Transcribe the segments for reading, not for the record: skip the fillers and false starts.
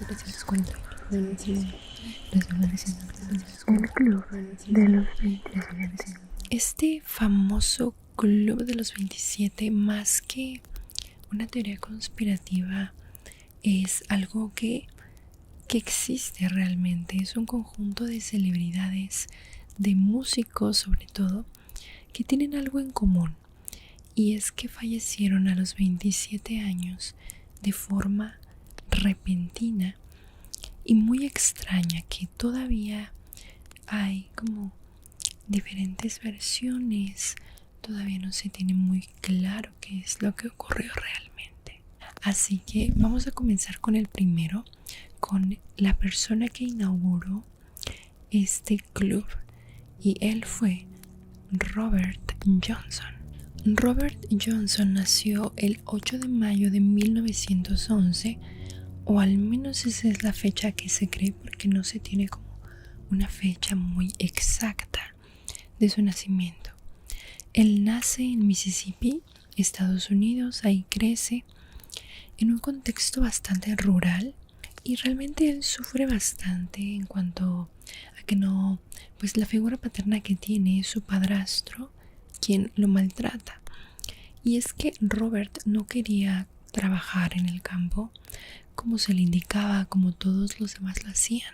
El Club de los 27. Este famoso Club de los 27, más que una teoría conspirativa, es algo que existe realmente. Es un conjunto de celebridades, de músicos sobre todo, que tienen algo en común. Y es que fallecieron a los 27 años de forma repentina y muy extraña, que todavía hay como diferentes versiones. Todavía no se tiene muy claro qué es lo que ocurrió realmente. Así que vamos a comenzar con el primero, con la persona que inauguró este club, y él fue Robert Johnson. Robert Johnson nació el 8 de mayo de 1911, o al menos esa es la fecha que se cree, porque no se tiene como una fecha muy exacta de su nacimiento. Él nace en Mississippi, Estados Unidos. Ahí crece en un contexto bastante rural, y realmente él sufre bastante en cuanto a que no, pues la figura paterna que tiene es su padrastro, quien lo maltrata. Y es que Robert no quería trabajar en el campo como se le indicaba, como todos los demás lo hacían.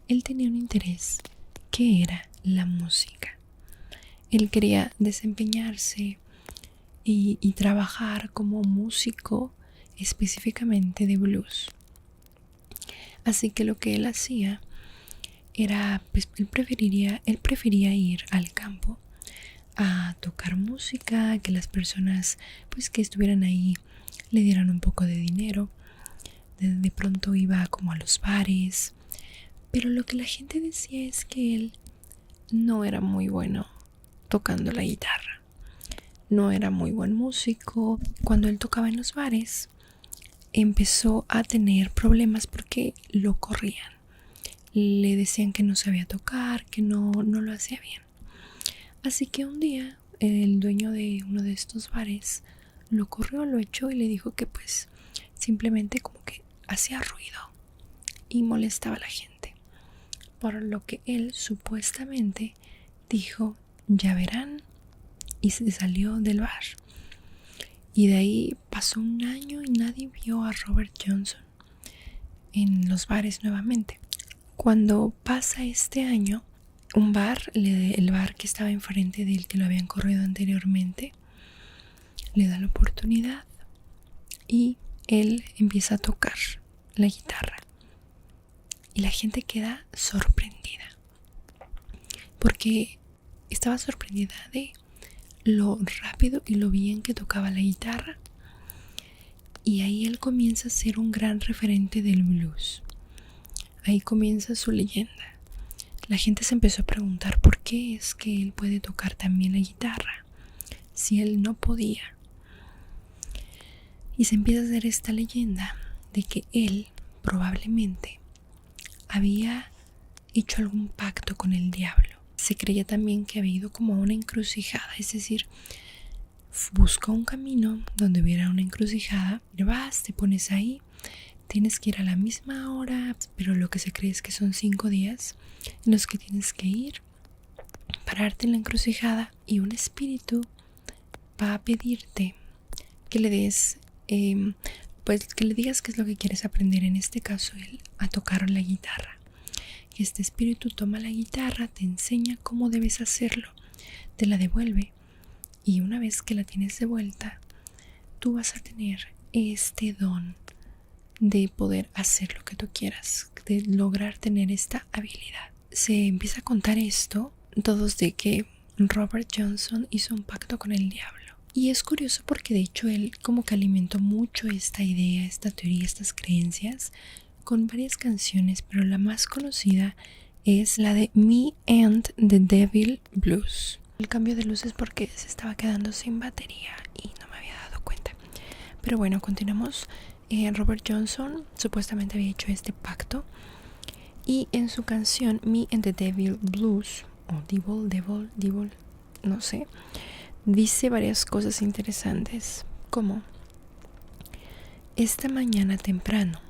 Él tenía un interés, que era la música. Él quería desempeñarse y trabajar como músico, específicamente de blues. Así que lo que él hacía era, pues él prefería ir al campo a tocar música, que las personas pues que estuvieran ahí le dieran un poco de dinero. De pronto iba como a los bares, pero lo que la gente decía es que él no era muy bueno tocando la guitarra, no era muy buen músico. Cuando él tocaba en los bares, empezó a tener problemas porque lo corrían. Le decían que no sabía tocar, que no lo hacía bien. Así que un día el dueño de uno de estos bares lo corrió, lo echó y le dijo que pues simplemente como que hacía ruido y molestaba a la gente. Por lo que él supuestamente dijo, ya verán, y se salió del bar. Y de ahí pasó un año y nadie vio a Robert Johnson en los bares nuevamente. Cuando pasa este año, un bar, el bar que estaba enfrente del que lo habían corrido anteriormente, le da la oportunidad y él empieza a tocar la guitarra. Y la gente queda sorprendida, porque estaba sorprendida de lo rápido y lo bien que tocaba la guitarra. Y ahí él comienza a ser un gran referente del blues. Ahí comienza su leyenda. La gente se empezó a preguntar por qué es que él puede tocar tan bien la guitarra si él no podía. Y se empieza a hacer esta leyenda de que él probablemente había hecho algún pacto con el diablo. Se creía también que había ido como a una encrucijada, es decir, buscó un camino donde hubiera una encrucijada, vas, te pones ahí, tienes que ir a la misma hora, pero lo que se cree es que son 5 días en los que tienes que ir, pararte en la encrucijada, y un espíritu va a pedirte que le des, pues que le digas qué es lo que quieres aprender. En este caso, él a tocar la guitarra. Y este espíritu toma la guitarra, te enseña cómo debes hacerlo, te la devuelve, y una vez que la tienes de vuelta, tú vas a tener este don de poder hacer lo que tú quieras, de lograr tener esta habilidad. Se empieza a contar esto, todos, de que Robert Johnson hizo un pacto con el diablo. Y es curioso porque de hecho él como que alimentó mucho esta idea, esta teoría, estas creencias con varias canciones, pero la más conocida es la de Me and the Devil Blues. El cambio de luces porque se estaba quedando sin batería y no me había dado cuenta. Pero bueno, continuamos. Robert Johnson supuestamente había hecho este pacto, y en su canción Me and the Devil Blues, o Devil, no sé, dice varias cosas interesantes, como: esta mañana temprano,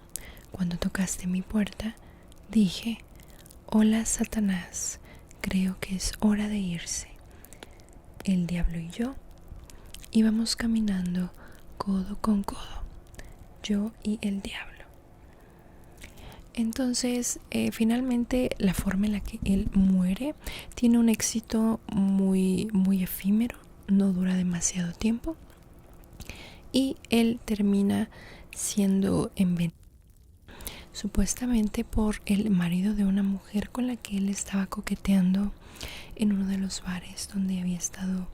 Cuando tocaste mi puerta, dije: hola, Satanás, creo que es hora de irse. El diablo y yo íbamos caminando codo con codo, yo y el diablo. Entonces, finalmente, la forma en la que él muere tiene un éxito muy, muy efímero, no dura demasiado tiempo, y él termina siendo envenenado, supuestamente por el marido de una mujer con la que él estaba coqueteando en uno de los bares donde había estado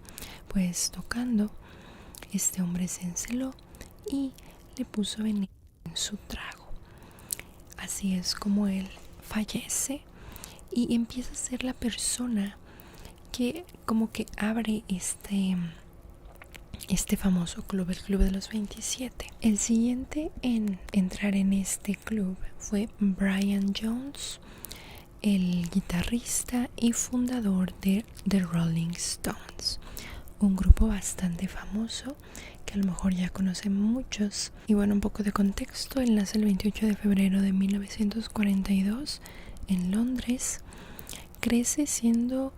pues tocando. Este hombre se enceló y le puso veneno en su trago. Así es como él fallece y empieza a ser la persona que como que abre este famoso club, el Club de los 27. El siguiente en entrar en este club fue Brian Jones, el guitarrista y fundador de The Rolling Stones, un grupo bastante famoso que a lo mejor ya conocen muchos. Y bueno, un poco de contexto: él nace el 28 de febrero de 1942 en Londres. Crece estando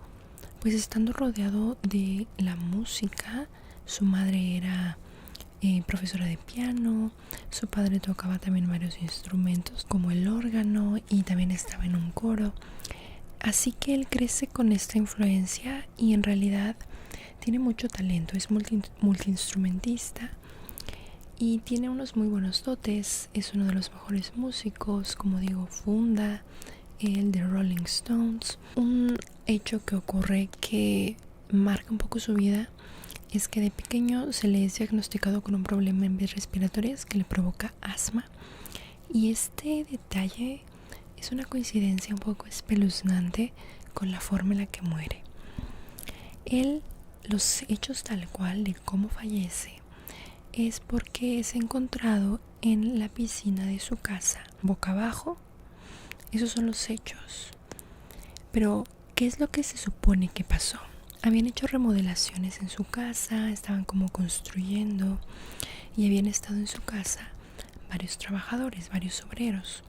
rodeado de la música. Su madre era profesora de piano, su padre tocaba también varios instrumentos como el órgano y también estaba en un coro. Así que él crece con esta influencia y en realidad tiene mucho talento, es multiinstrumentista y tiene unos muy buenos dotes. Es uno de los mejores músicos, como digo, funda el de Rolling Stones. Un hecho que ocurre que marca un poco su vida es que de pequeño se le es diagnosticado con un problema en vías respiratorias que le provoca asma, y este detalle es una coincidencia un poco espeluznante con la forma en la que muere. Los hechos tal cual de cómo fallece es porque es encontrado en la piscina de su casa, boca abajo. Esos son los hechos. Pero, ¿qué es lo que se supone que pasó? Habían hecho remodelaciones en su casa, estaban como construyendo, y habían estado en su casa varios trabajadores, varios obreros,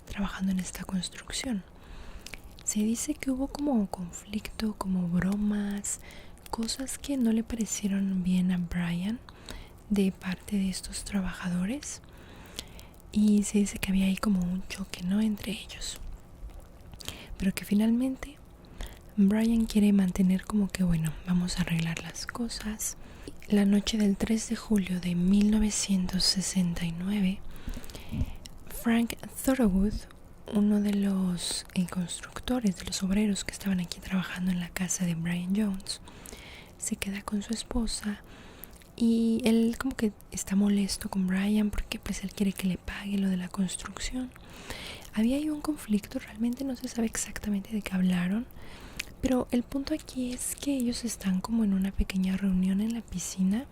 trabajando en esta construcción. Se dice que hubo como conflicto, como bromas, cosas que no le parecieron bien a Brian de parte de estos trabajadores, y se dice que había ahí como un choque, ¿no?, entre ellos, pero que finalmente Brian quiere mantener como que bueno, vamos a arreglar las cosas. La noche del 3 de julio de 1969, Frank Thorogood, uno de los constructores, de los obreros que estaban aquí trabajando en la casa de Brian Jones, se queda con su esposa y él como que está molesto con Brian porque pues él quiere que le pague lo de la construcción. Había ahí un conflicto, realmente no se sabe exactamente de qué hablaron, pero el punto aquí es que ellos están como en una pequeña reunión en la piscina.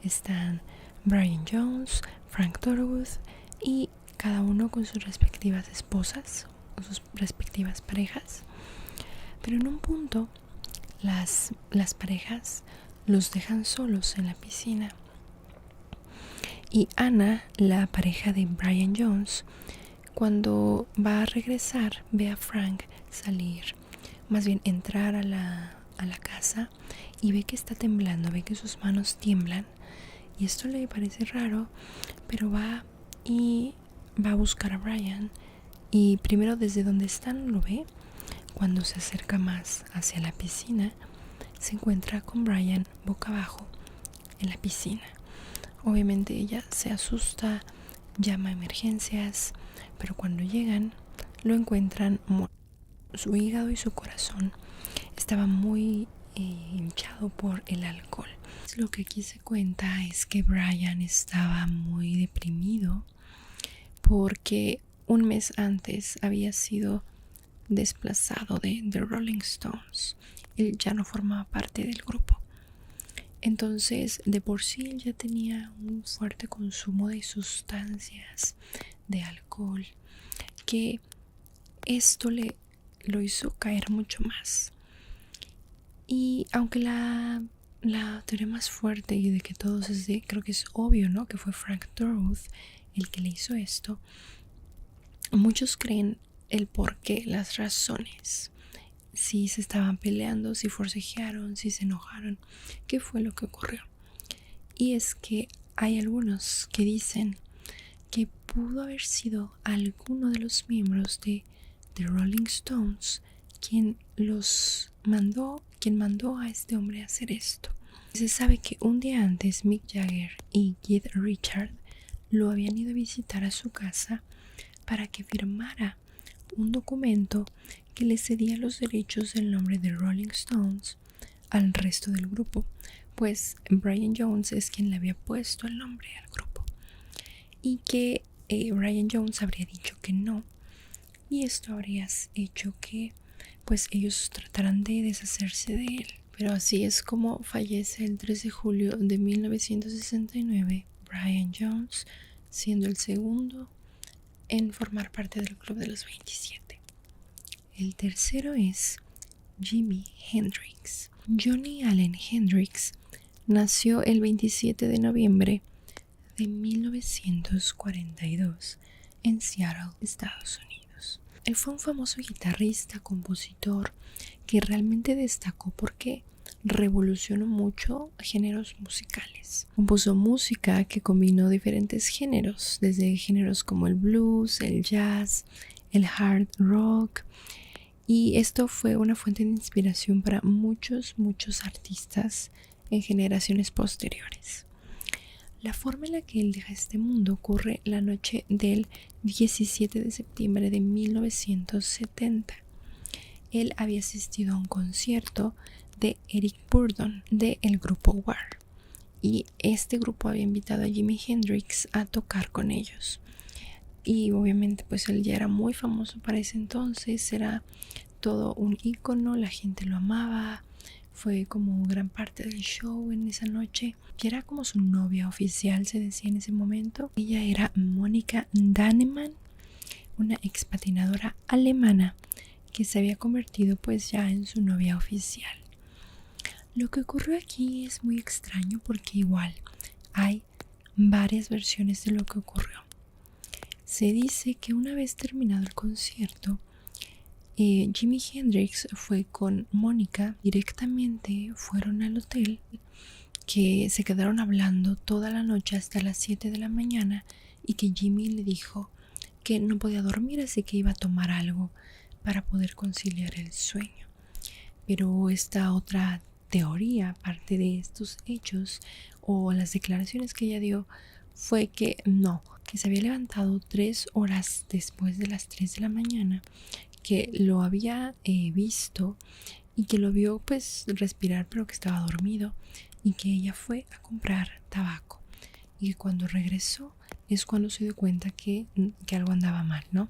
Están Brian Jones, Frank Thorogood y cada uno con sus respectivas esposas, con sus respectivas parejas. Pero en un punto las parejas los dejan solos en la piscina. Y Anna, la pareja de Brian Jones, cuando va a regresar, ve a Frank salir, más bien entrar a la casa, y ve que está temblando, ve que sus manos tiemblan, y esto le parece raro, pero va a buscar a Brian, y primero desde donde están lo ve. Cuando se acerca más hacia la piscina, se encuentra con Brian boca abajo en la piscina. Obviamente ella se asusta, llama a emergencias, pero cuando llegan lo encuentran muerto. Su hígado y su corazón estaba muy hinchado por el alcohol. Lo que aquí se cuenta es que Brian estaba muy deprimido porque un mes antes había sido desplazado de The Rolling Stones. Él ya no formaba parte del grupo. Entonces, de por sí él ya tenía un fuerte consumo de sustancias, de alcohol, que esto lo hizo caer mucho más. Y aunque la teoría más fuerte y de que todos creo que es obvio, ¿no?, que fue Frank Thorogood el que le hizo esto, Muchos creen el porqué, las razones, si se estaban peleando, si forcejearon, si se enojaron, qué fue lo que ocurrió. Y es que hay algunos que dicen que pudo haber sido alguno de los miembros de The Rolling Stones quien mandó a este hombre a hacer esto. Se sabe que un día antes Mick Jagger y Keith Richards lo habían ido a visitar a su casa para que firmara un documento que le cedía los derechos del nombre de Rolling Stones al resto del grupo, pues Brian Jones es quien le había puesto el nombre al grupo, y que Brian Jones habría dicho que no, y esto habría hecho que pues ellos trataran de deshacerse de él. Pero así es como fallece el 3 de julio de 1969 Brian Jones, siendo el segundo en formar parte del Club de los 27. El tercero es Jimi Hendrix. Johnny Allen Hendrix nació el 27 de noviembre de 1942 en Seattle, Estados Unidos. Él fue un famoso guitarrista, compositor que realmente destacó porque revolucionó mucho géneros musicales. Compuso música que combinó diferentes géneros, desde géneros como el blues, el jazz, el hard rock, y esto fue una fuente de inspiración para muchos artistas en generaciones posteriores. La forma en la que él deja este mundo ocurre la noche del 17 de septiembre de 1970. Él había asistido a un concierto de Eric Burdon del grupo War, y este grupo había invitado a Jimi Hendrix a tocar con ellos. Y obviamente pues él ya era muy famoso para ese entonces, era todo un ícono, la gente lo amaba, fue como gran parte del show en esa noche, y era como su novia oficial, se decía en ese momento. Ella era Monika Dannemann, una expatinadora alemana que se había convertido pues ya en su novia oficial. Lo que ocurrió aquí es muy extraño porque igual hay varias versiones de lo que ocurrió. Se dice que una vez terminado el concierto, Jimi Hendrix fue con Mónica, directamente fueron al hotel, que se quedaron hablando toda la noche hasta las 7 de la mañana, y que Jimi le dijo que no podía dormir, así que iba a tomar algo para poder conciliar el sueño. Pero esta otra teoría, aparte de estos hechos o las declaraciones que ella dio, fue que no, que se había levantado 3 horas después de las 3 de la mañana, que lo había visto y que lo vio pues respirar, pero que estaba dormido, y que ella fue a comprar tabaco, y que cuando regresó es cuando se dio cuenta que algo andaba mal, ¿no?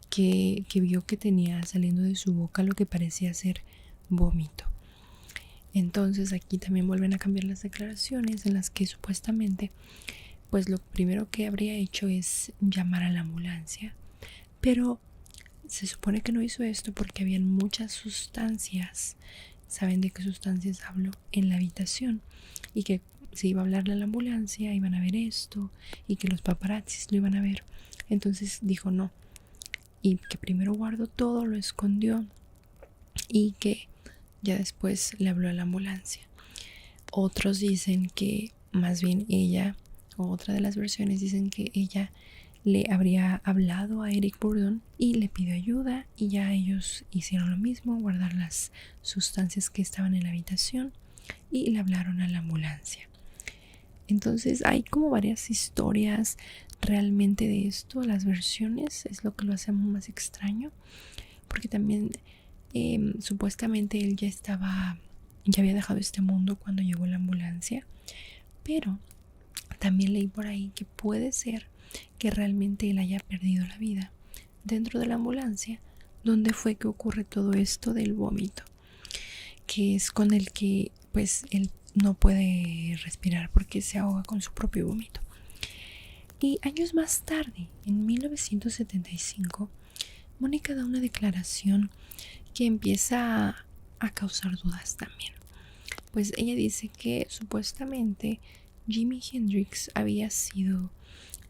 Que vio que tenía saliendo de su boca lo que parecía ser vómito. Entonces aquí también vuelven a cambiar las declaraciones, en las que supuestamente pues lo primero que habría hecho es llamar a la ambulancia, pero se supone que no hizo esto porque habían muchas sustancias. ¿Saben de qué sustancias hablo? En la habitación, y que si iba a hablarle a la ambulancia iban a ver esto, y que los paparazzis lo iban a ver. Entonces dijo no, y que primero guardó todo, lo escondió, y que ya después le habló a la ambulancia. Otros dicen que más bien ella, o otra de las versiones dicen que ella le habría hablado a Eric Burdon y le pidió ayuda, y ya ellos hicieron lo mismo, guardar las sustancias que estaban en la habitación, y le hablaron a la ambulancia. Entonces hay como varias historias realmente de esto. Las versiones es lo que lo hace más extraño, porque también supuestamente él ya había dejado este mundo cuando llegó la ambulancia, pero también leí por ahí que puede ser que realmente él haya perdido la vida dentro de la ambulancia, donde fue que ocurre todo esto del vómito, que es con el que pues él no puede respirar porque se ahoga con su propio vómito. Y años más tarde, en 1975, Mónica da una declaración que empieza a causar dudas también. Pues ella dice que supuestamente Jimi Hendrix había sido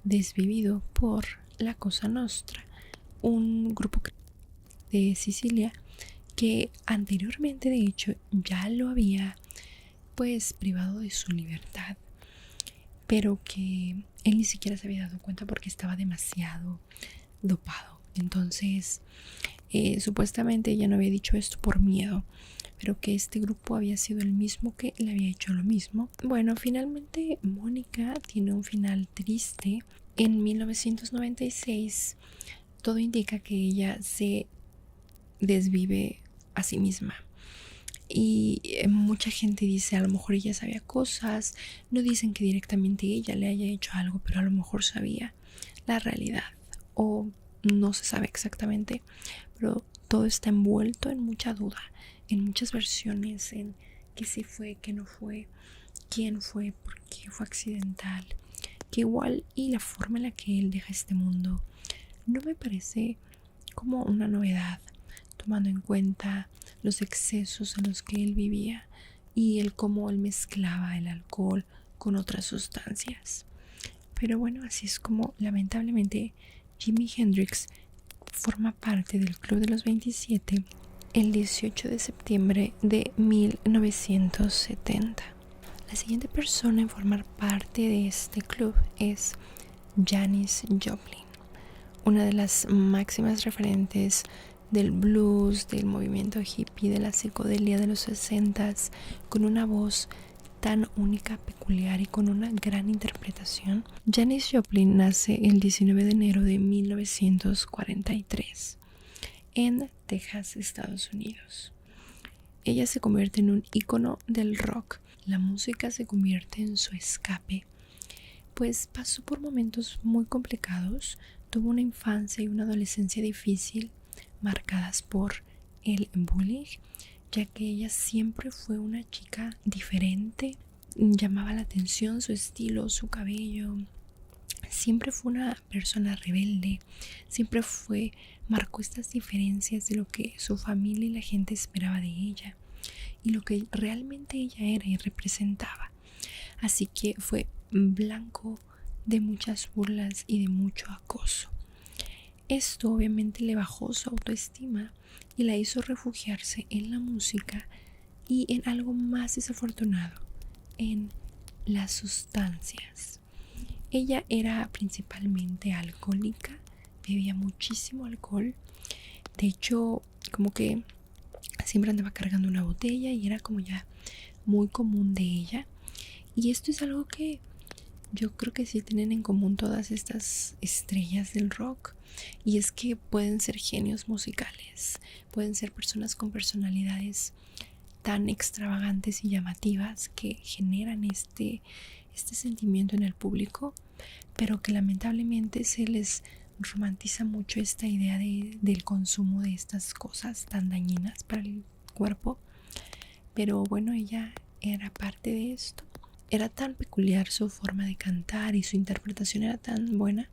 desvivido por la Cosa Nostra, un grupo de Sicilia que anteriormente de hecho ya lo había pues privado de su libertad, pero que él ni siquiera se había dado cuenta porque estaba demasiado dopado. Entonces supuestamente ella no había dicho esto por miedo, pero que este grupo había sido el mismo que le había hecho lo mismo. Bueno, finalmente Mónica tiene un final triste. En 1996 todo indica que ella se desvive a sí misma. Y mucha gente dice, a lo mejor ella sabía cosas, no dicen que directamente ella le haya hecho algo, pero a lo mejor sabía la realidad o no se sabe exactamente, pero todo está envuelto en mucha duda, en muchas versiones, en qué sí fue, qué no fue, quién fue, por qué fue accidental, que igual y la forma en la que él deja este mundo no me parece como una novedad, tomando en cuenta los excesos en los que él vivía y el cómo él mezclaba el alcohol con otras sustancias. Pero bueno, así es como lamentablemente Jimi Hendrix forma parte del Club de los 27 el 18 de septiembre de 1970. La siguiente persona en formar parte de este club es Janis Joplin, una de las máximas referentes del blues, del movimiento hippie, de la psicodelia de los 60s, con una voz tan única, peculiar y con una gran interpretación. Janis Joplin nace el 19 de enero de 1943 en Texas, Estados Unidos. Ella se convierte en un ícono del rock. La música se convierte en su escape, pues pasó por momentos muy complicados. Tuvo una infancia y una adolescencia difícil, marcadas por el bullying, ya que ella siempre fue una chica diferente. Llamaba la atención su estilo, su cabello. Siempre fue una persona rebelde. Siempre marcó estas diferencias de lo que su familia y la gente esperaba de ella y lo que realmente ella era y representaba. Así que fue blanco de muchas burlas y de mucho acoso. Esto obviamente le bajó su autoestima y la hizo refugiarse en la música y en algo más desafortunado, en las sustancias. Ella era principalmente alcohólica, bebía muchísimo alcohol. De hecho, como que siempre andaba cargando una botella y era como ya muy común de ella. Y esto es algo que yo creo que sí tienen en común todas estas estrellas del rock, y es que pueden ser genios musicales, pueden ser personas con personalidades tan extravagantes y llamativas que generan este sentimiento en el público, pero que lamentablemente se les romantiza mucho esta idea del consumo de estas cosas tan dañinas para el cuerpo. Pero bueno, ella era parte de esto. Era tan peculiar su forma de cantar y su interpretación era tan buena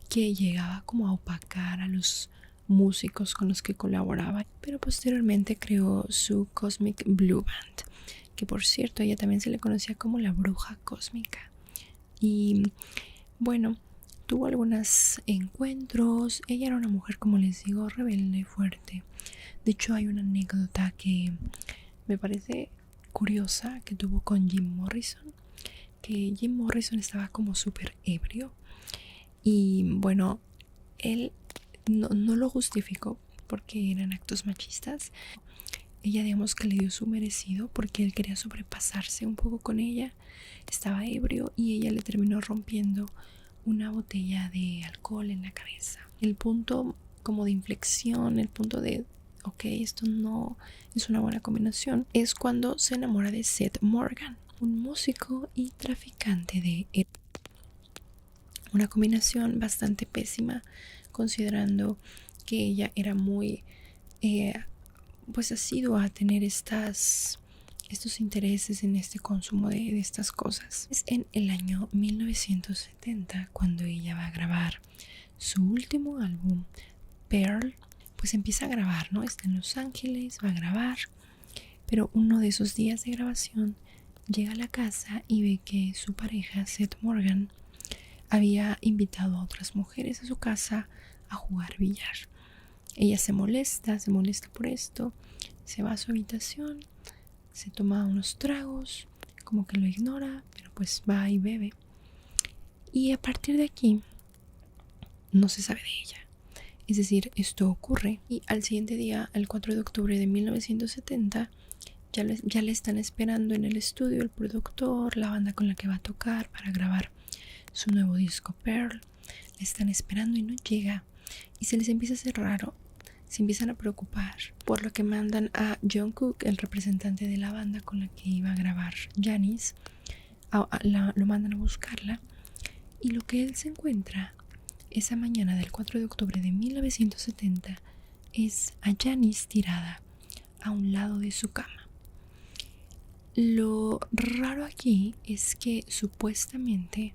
que llegaba como a opacar a los músicos con los que colaboraba. Pero posteriormente creó su Cosmic Blue Band, que por cierto ella también se le conocía como la bruja cósmica. Y bueno, tuvo algunos encuentros. Ella era una mujer, como les digo, rebelde, fuerte. De hecho hay una anécdota que me parece curiosa que tuvo con Jim Morrison, que Jim Morrison estaba como súper ebrio y bueno, él no lo justificó porque eran actos machistas. Ella, digamos que le dio su merecido porque él quería sobrepasarse un poco con ella. Estaba ebrio y ella le terminó rompiendo una botella de alcohol en la cabeza. El punto como de inflexión, el punto de ok, esto no es una buena combinación, es cuando se enamora de Seth Morgan, un músico y traficante de heroína. Una combinación bastante pésima, considerando que ella era muy pues asidua a tener estos intereses en este consumo de estas cosas. Es en el año 1970 cuando ella va a grabar su último álbum, Pearl. Pues empieza a grabar, ¿no? Está en Los Ángeles, va a grabar, pero uno de esos días de grabación llega a la casa y ve que su pareja, Seth Morgan, había invitado a otras mujeres a su casa a jugar billar. Ella se molesta por esto, se va a su habitación, se toma unos tragos, como que lo ignora, pero pues va y bebe. Y a partir de aquí no se sabe de ella. Es decir, esto ocurre y al siguiente día, el 4 de octubre de 1970, ya le están esperando en el estudio el productor, la banda con la que va a tocar para grabar su nuevo disco Pearl. Le están esperando y no llega, y se les empieza a hacer raro. Se empiezan a preocupar, por lo que mandan a Jungkook, el representante de la banda con la que iba a grabar Janis, lo mandan a buscarla, y lo que él se encuentra esa mañana del 4 de octubre de 1970 es a Janis tirada a un lado de su cama. Lo raro aquí es que supuestamente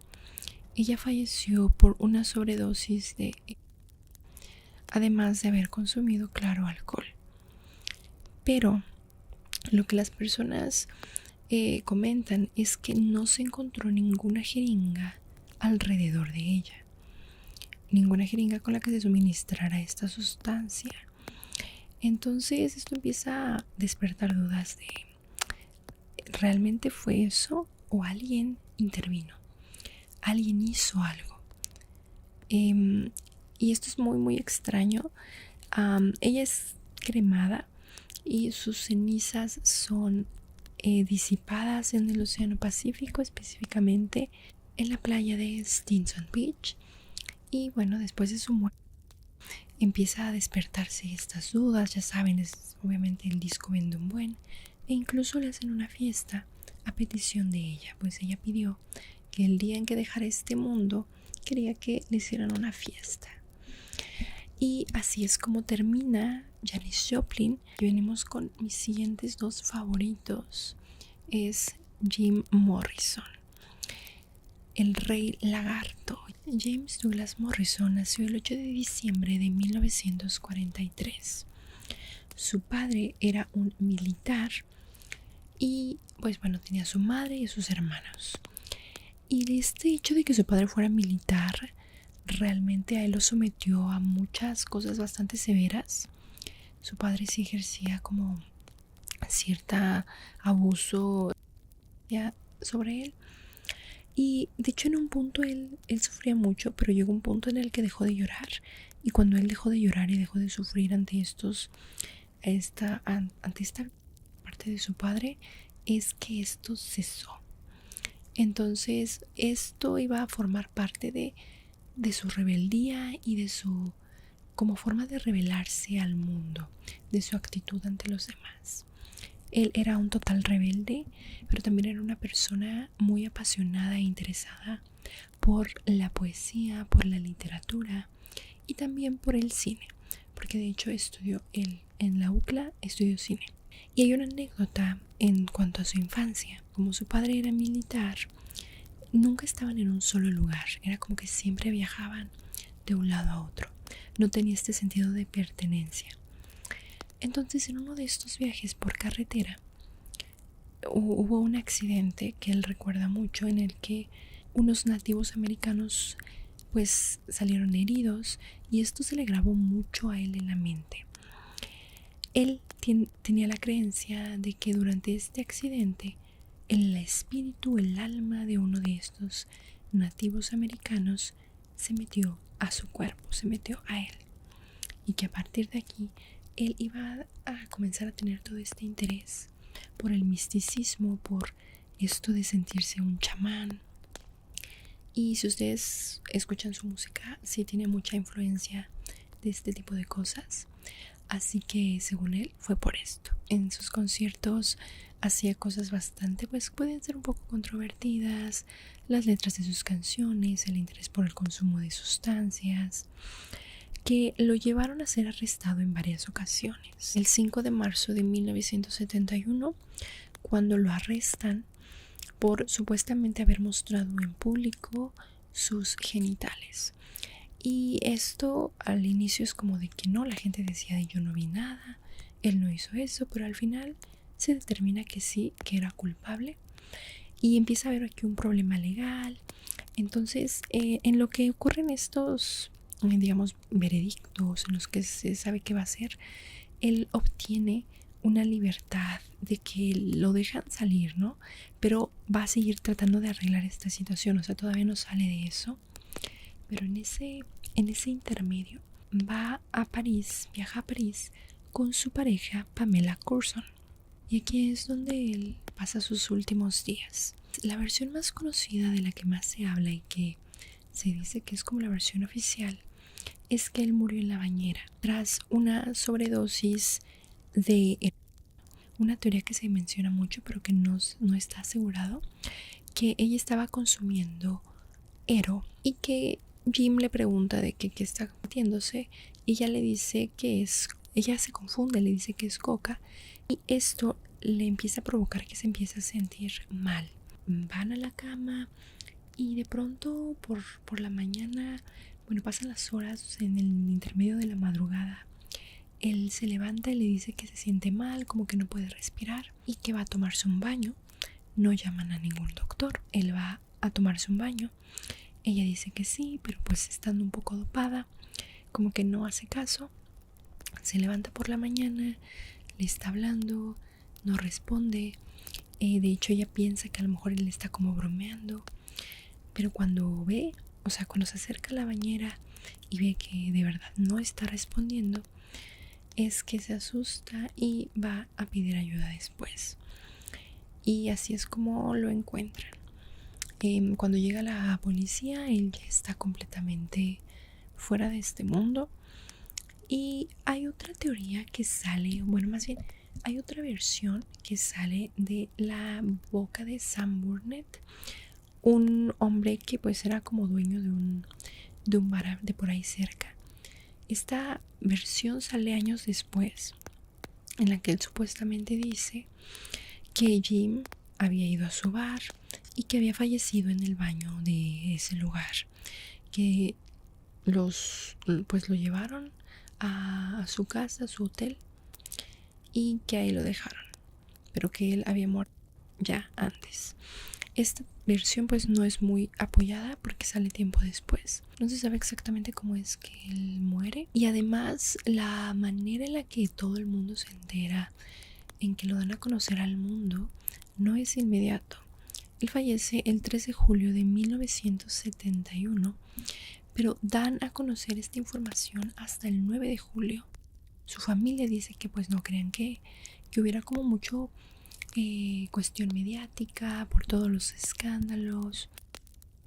ella falleció por una sobredosis además de haber consumido, claro, alcohol. Pero lo que las personas comentan es que no se encontró ninguna jeringa alrededor de ella, ninguna jeringa con la que se suministrara esta sustancia. Entonces esto empieza a despertar dudas de ¿realmente fue eso o alguien intervino? Alguien hizo algo. Y esto es muy muy extraño. Ella es cremada y sus cenizas son disipadas en el Océano Pacífico, específicamente en la playa de Stinson Beach. Y bueno, después de su muerte empieza a despertarse estas dudas. Ya saben, obviamente el disco vende un buen, e incluso le hacen una fiesta a petición de ella, pues ella pidió que el día en que dejara este mundo quería que le hicieran una fiesta. Y así es como termina Janis Joplin. Y venimos con mis siguientes dos favoritos. Es Jim Morrison, el rey lagarto. James Douglas Morrison nació el 8 de diciembre de 1943. Su padre era un militar y pues bueno, tenía a su madre y a sus hermanos. Y de este hecho de que su padre fuera militar, realmente a él lo sometió a muchas cosas bastante severas. Su padre sí ejercía como cierto abuso sobre él. Y de hecho en un punto él sufría mucho, pero llegó un punto en el que dejó de llorar. Y cuando él dejó de llorar y dejó de sufrir ante esta parte de su padre, es que esto cesó. Entonces esto iba a formar parte de su rebeldía y de su como forma de rebelarse al mundo, de su actitud ante los demás. Él era un total rebelde, pero también era una persona muy apasionada e interesada por la poesía, por la literatura y también por el cine, porque de hecho estudió en la UCLA, estudió cine. Y hay una anécdota en cuanto a su infancia. Como su padre era militar, nunca estaban en un solo lugar, era como que siempre viajaban de un lado a otro. No tenía este sentido de pertenencia. Entonces en uno de estos viajes por carretera hubo un accidente que él recuerda mucho, en el que unos nativos americanos pues salieron heridos, y esto se le grabó mucho a él en la mente. Él tenía la creencia de que durante este accidente el espíritu, el alma de uno de estos nativos americanos se metió a su cuerpo, se metió a él, y que a partir de aquí él iba a comenzar a tener todo este interés por el misticismo, por esto de sentirse un chamán. Y si ustedes escuchan su música, sí tiene mucha influencia de este tipo de cosas. Así que según él fue por esto. En sus conciertos hacía cosas bastante, pues pueden ser un poco controvertidas, las letras de sus canciones, el interés por el consumo de sustancias, que lo llevaron a ser arrestado en varias ocasiones. El 5 de marzo de 1971, cuando lo arrestan por supuestamente haber mostrado en público sus genitales. Y esto al inicio es como de que no, la gente decía de yo no vi nada, él no hizo eso, pero al final se determina que sí, que era culpable, y empieza a haber aquí un problema legal. Entonces en lo que ocurren estos digamos, veredictos en los que se sabe qué va a hacer, él obtiene una libertad de que lo dejan salir, ¿no? Pero va a seguir tratando de arreglar esta situación, o sea, todavía no sale de eso. Pero en ese intermedio va a París, viaja a París con su pareja Pamela Courson. Y aquí es donde él pasa sus últimos días. La versión más conocida, de la que más se habla y que se dice que es como la versión oficial, es que él murió en la bañera tras una sobredosis de una teoría que se menciona mucho pero que no está asegurado, que ella estaba consumiendo Ero y que Jim le pregunta de qué está metiéndose y ella le dice que es, ella se confunde, le dice que es coca y esto le empieza a provocar que se empiece a sentir mal. Van a la cama y de pronto por la mañana, bueno, pasan las horas en el intermedio de la madrugada. Él se levanta y le dice que se siente mal, como que no puede respirar y que va a tomarse un baño. No llaman a ningún doctor, él va a tomarse un baño. Ella dice que sí, pero pues estando un poco dopada, como que no hace caso. Se levanta por la mañana, le está hablando, no responde. De hecho, ella piensa que a lo mejor él está como bromeando. Pero cuando ve, o sea, cuando se acerca a la bañera y ve que de verdad no está respondiendo, es que se asusta y va a pedir ayuda después. Y así es como lo encuentran. Cuando llega la policía, él ya está completamente fuera de este mundo. Y hay otra teoría que sale, bueno, más bien hay otra versión que sale de la boca de Sam Burnett, un hombre que pues era como dueño de un bar de por ahí cerca. Esta versión sale años después, en la que él supuestamente dice que Jim había ido a su bar y que había fallecido en el baño de ese lugar, que pues lo llevaron a su casa, a su hotel, y que ahí lo dejaron, pero que él había muerto ya antes. Esta versión pues no es muy apoyada porque sale tiempo después. No se sabe exactamente cómo es que él muere y además la manera en la que todo el mundo se entera, en que lo dan a conocer al mundo, no es inmediato. Él fallece el 3 de julio de 1971, pero dan a conocer esta información hasta el 9 de julio. Su familia dice que pues no crean que hubiera como mucho cuestión mediática por todos los escándalos.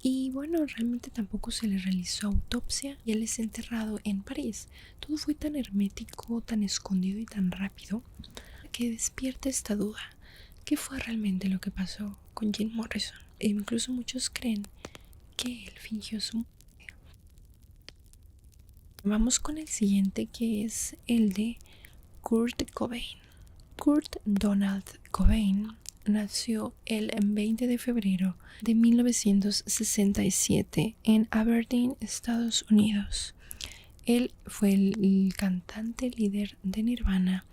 Y bueno, realmente tampoco se le realizó autopsia y él es enterrado en París. Todo fue tan hermético, tan escondido y tan rápido que despierta esta duda. ¿Qué fue realmente lo que pasó con Jim Morrison? E incluso muchos creen que él fingió su muerte. Vamos con el siguiente, que es el de Kurt Cobain. Kurt Donald Cobain nació el 20 de febrero de 1967 en Aberdeen, Estados Unidos. Él fue el cantante líder de Nirvana,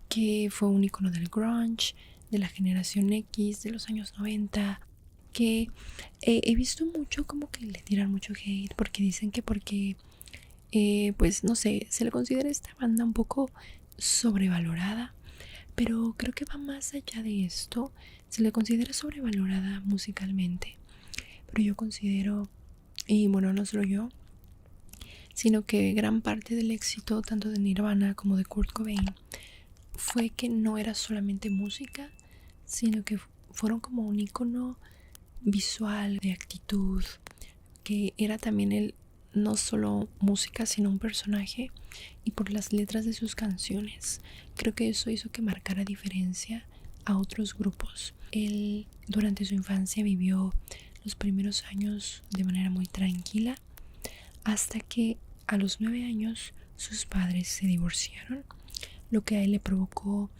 que fue un icono del grunge, de la generación X, de los años 90, que he visto mucho como que le tiran mucho hate porque dicen que porque pues no sé, se le considera esta banda un poco sobrevalorada, pero creo que va más allá de esto. Se le considera sobrevalorada musicalmente, pero yo considero, y bueno, no solo yo, sino que gran parte del éxito tanto de Nirvana como de Kurt Cobain fue que no era solamente música, sino que fueron como un icono visual de actitud, que era también el no solo música sino un personaje, y por las letras de sus canciones. Creo que eso hizo que marcara diferencia a otros grupos. Él durante su infancia vivió los primeros años de manera muy tranquila hasta que a los 9 años sus padres se divorciaron, lo que a él le provocó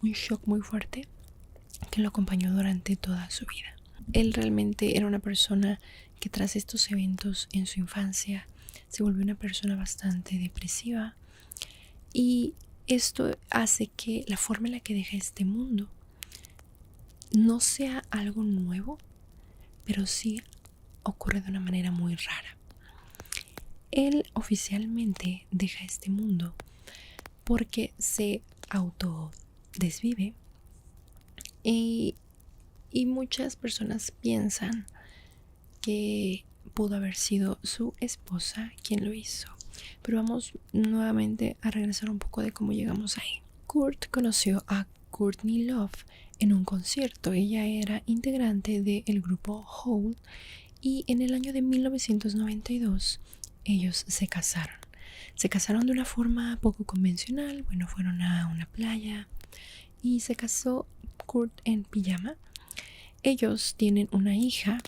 un shock muy fuerte que lo acompañó durante toda su vida. Él realmente era una persona que tras estos eventos en su infancia se volvió una persona bastante depresiva, y esto hace que la forma en la que deja este mundo no sea algo nuevo, pero sí ocurre de una manera muy rara. él oficialmente deja este mundo porque se autodesvive y, y muchas personas piensan que pudo haber sido su esposa quien lo hizo. Pero vamos nuevamente a regresar un poco de cómo llegamos ahí. Kurt conoció a Courtney Love en un concierto. Ella era integrante del grupo Hole y en el año de 1992 ellos se casaron. Se casaron de una forma poco convencional. Bueno, fueron a una playa y se casó Kurt en pijama. Ellos tienen una hija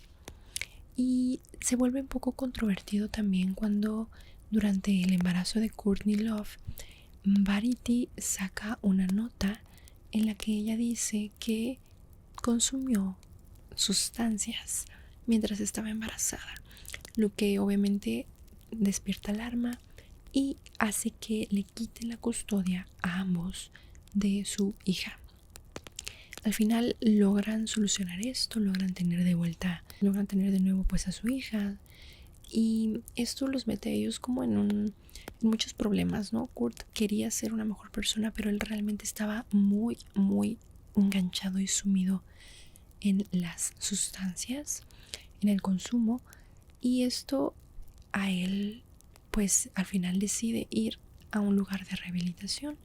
y se vuelve un poco controvertido también cuando durante el embarazo de Courtney Love, Variety saca una nota en la que ella dice que consumió sustancias mientras estaba embarazada, lo que obviamente despierta alarma y hace que le quiten la custodia a ambos de su hija. Al final logran solucionar esto, logran tener de nuevo pues a su hija, y esto los mete a ellos como en muchos problemas, ¿no? Kurt quería ser una mejor persona, pero él realmente estaba muy enganchado y sumido en las sustancias, en el consumo, y esto a él pues al final decide ir a un lugar de rehabilitación,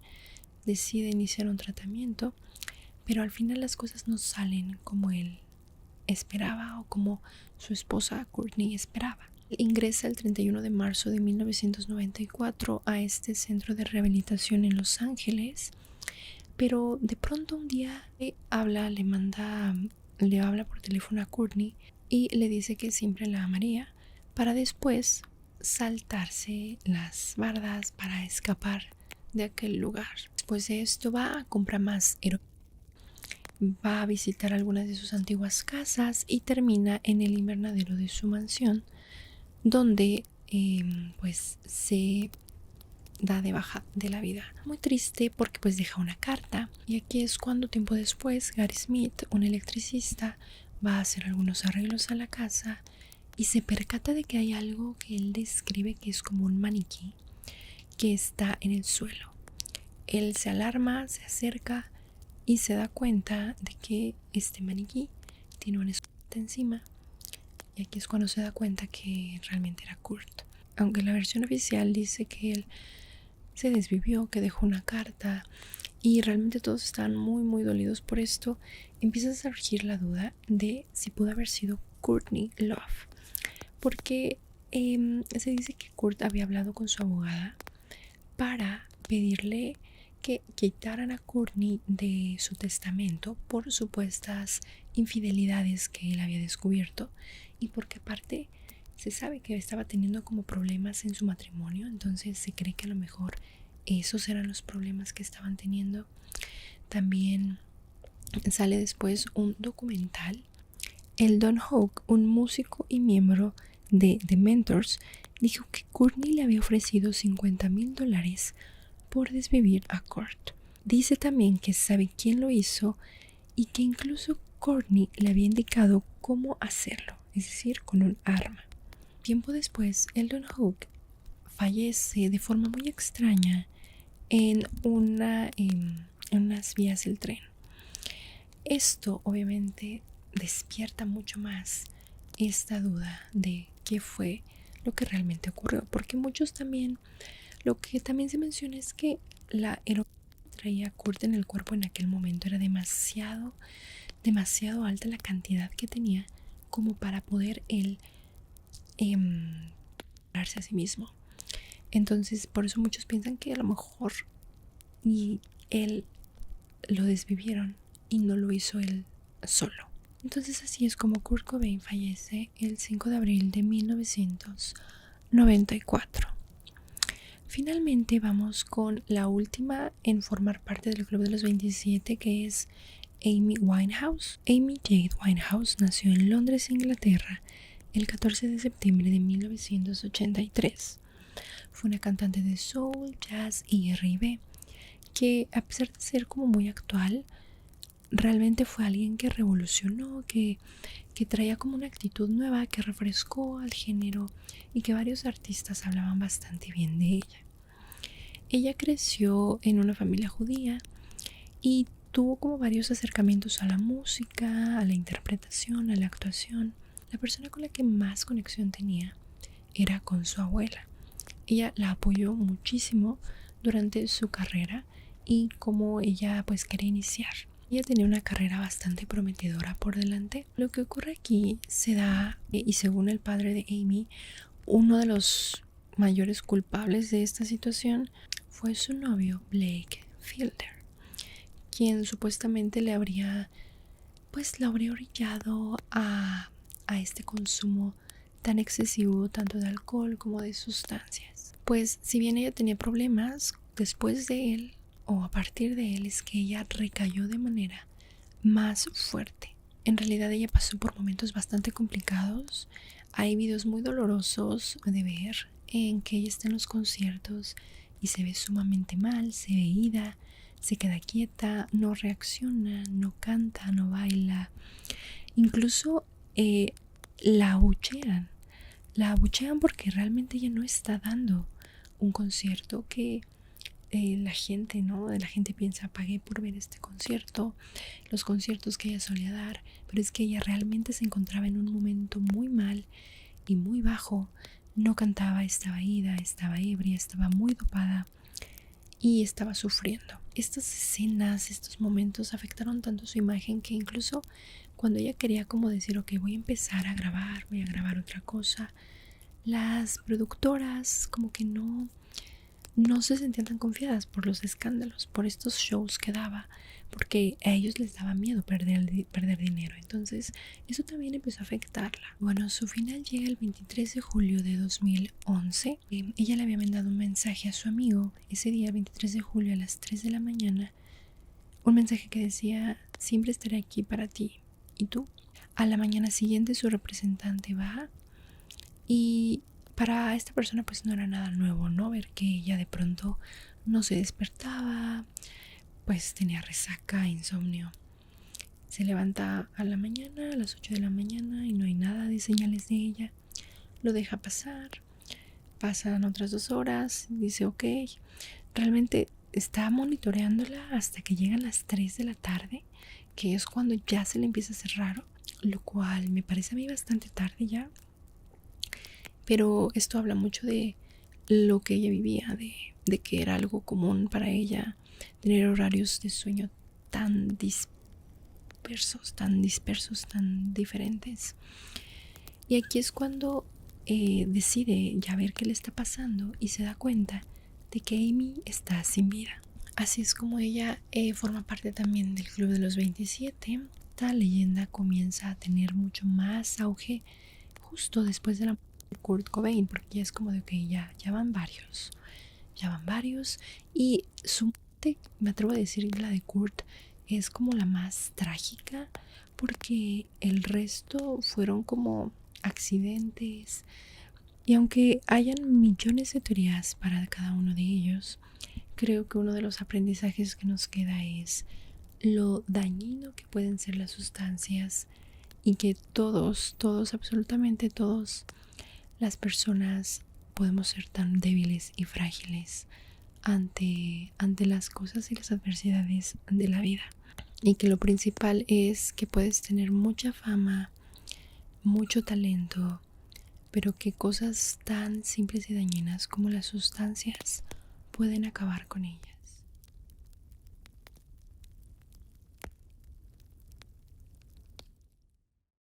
decide iniciar un tratamiento, pero al final las cosas no salen como él esperaba o como su esposa Courtney esperaba. Ingresa el 31 de marzo de 1994 a este centro de rehabilitación en Los Ángeles, pero de pronto un día le habla por teléfono a Courtney y le dice que siempre la amaría, para después saltarse las bardas para escapar de aquel lugar. Después de esto va a comprar más heroína, va a visitar algunas de sus antiguas casas y termina en el invernadero de su mansión, donde pues se da de baja de la vida. Muy triste porque pues deja una carta, y aquí es cuando tiempo después Gary Smith, un electricista, va a hacer algunos arreglos a la casa y se percata de que hay algo que él describe que es como un maniquí que está en el suelo. Él se alarma, se acerca y se da cuenta de que este maniquí tiene una escopeta encima, y aquí es cuando se da cuenta que realmente era Kurt. Aunque la versión oficial dice que él se desvivió, que dejó una carta, y realmente todos están muy dolidos por esto, empieza a surgir la duda de si pudo haber sido Courtney Love, porque se dice que Kurt había hablado con su abogada para pedirle que quitaran a Courtney de su testamento por supuestas infidelidades que él había descubierto, y porque aparte se sabe que estaba teniendo como problemas en su matrimonio, entonces se cree que a lo mejor esos eran los problemas que estaban teniendo. También sale después un documental. El Don Hawk, un músico y miembro de The Mentors, dijo que Courtney le había ofrecido $50,000 por desvivir a Kurt. Dice también que sabe quién lo hizo y que incluso Courtney le había indicado cómo hacerlo, es decir, con un arma. Tiempo después, Eldon Hawk fallece de forma muy extraña en unas vías del tren. Esto obviamente despierta mucho más esta duda de qué fue lo que realmente ocurrió, porque muchos también, lo que también se menciona es que la heroína que traía Kurt en el cuerpo en aquel momento era demasiado alta la cantidad que tenía como para poder él curarse a sí mismo. Entonces por eso muchos piensan que a lo mejor y él lo desvivieron y no lo hizo él solo. Entonces así es como Kurt Cobain fallece el 5 de abril de 1994. Finalmente vamos con la última en formar parte del Club de los 27, que es Amy Winehouse. Amy Jade Winehouse nació en Londres, Inglaterra, el 14 de septiembre de 1983. Fue una cantante de soul, jazz y R&B que, a pesar de ser como muy actual, realmente fue alguien que revolucionó, que traía como una actitud nueva, que refrescó al género y que varios artistas hablaban bastante bien de ella. Ella creció en una familia judía y tuvo como varios acercamientos a la música, a la interpretación, a la actuación. La persona con la que más conexión tenía era con su abuela. Ella la apoyó muchísimo durante su carrera y como ella pues quería iniciar. Ella tenía una carrera bastante prometedora por delante. Lo que ocurre aquí se da, y según el padre de Amy, uno de los mayores culpables de esta situación fue su novio Blake Fielder, quien supuestamente le habría orillado a este consumo tan excesivo tanto de alcohol como de sustancias. Pues si bien ella tenía problemas, después de él o a partir de él es que ella recayó de manera más fuerte. En realidad ella pasó por momentos bastante complicados. Hay videos muy dolorosos de ver en que ella está en los conciertos y se ve sumamente mal, se ve ida, se queda quieta, no reacciona, no canta, no baila. Incluso la abuchean. La abuchean porque realmente ella no está dando un concierto que la gente, ¿no? La gente piensa, pagué por ver este concierto, los conciertos que ella solía dar, pero es que ella realmente se encontraba en un momento muy mal y muy bajo. No cantaba, estaba ida, estaba ebria, estaba muy dopada y estaba sufriendo. Estas escenas, estos momentos afectaron tanto su imagen que incluso cuando ella quería como decir, ok, voy a empezar a grabar, voy a grabar otra cosa, las productoras como que no se sentían tan confiadas por los escándalos, por estos shows que daba, porque a ellos les daba miedo perder dinero. Entonces eso también empezó a afectarla. Bueno, su final llega el 23 de julio de 2011. Ella le había mandado un mensaje a su amigo ese día, el 23 de julio a las 3 de la mañana, un mensaje que decía, siempre estaré aquí para ti. ¿Y tú? A la mañana siguiente su representante va y para esta persona pues no era nada nuevo, ¿no? Ver que ella de pronto no se despertaba, pues tenía resaca, insomnio. Se levanta a la mañana, a las 8 de la mañana y no hay nada de señales de ella. Lo deja pasar, pasan otras 2 horas, dice ok, realmente está monitoreándola hasta que llegan las 3 de la tarde, que es cuando ya se le empieza a hacer raro, lo cual me parece a mí bastante tarde ya. Pero esto habla mucho de lo que ella vivía, de que era algo común para ella tener horarios de sueño tan dispersos, tan diferentes. Y aquí es cuando decide ya ver qué le está pasando y se da cuenta de que Amy está sin vida. Así es como ella forma parte también del Club de los 27. Esta leyenda comienza a tener mucho más auge justo después de la Kurt Cobain, porque ya es como de que ya van varios y su muerte, me atrevo a decir, la de Kurt es como la más trágica porque el resto fueron como accidentes, y aunque hayan millones de teorías para cada uno de ellos, creo que uno de los aprendizajes que nos queda es lo dañino que pueden ser las sustancias y que todos, absolutamente todos, las personas podemos ser tan débiles y frágiles ante las cosas y las adversidades de la vida. Y que lo principal es que puedes tener mucha fama, mucho talento, pero que cosas tan simples y dañinas como las sustancias pueden acabar con ella.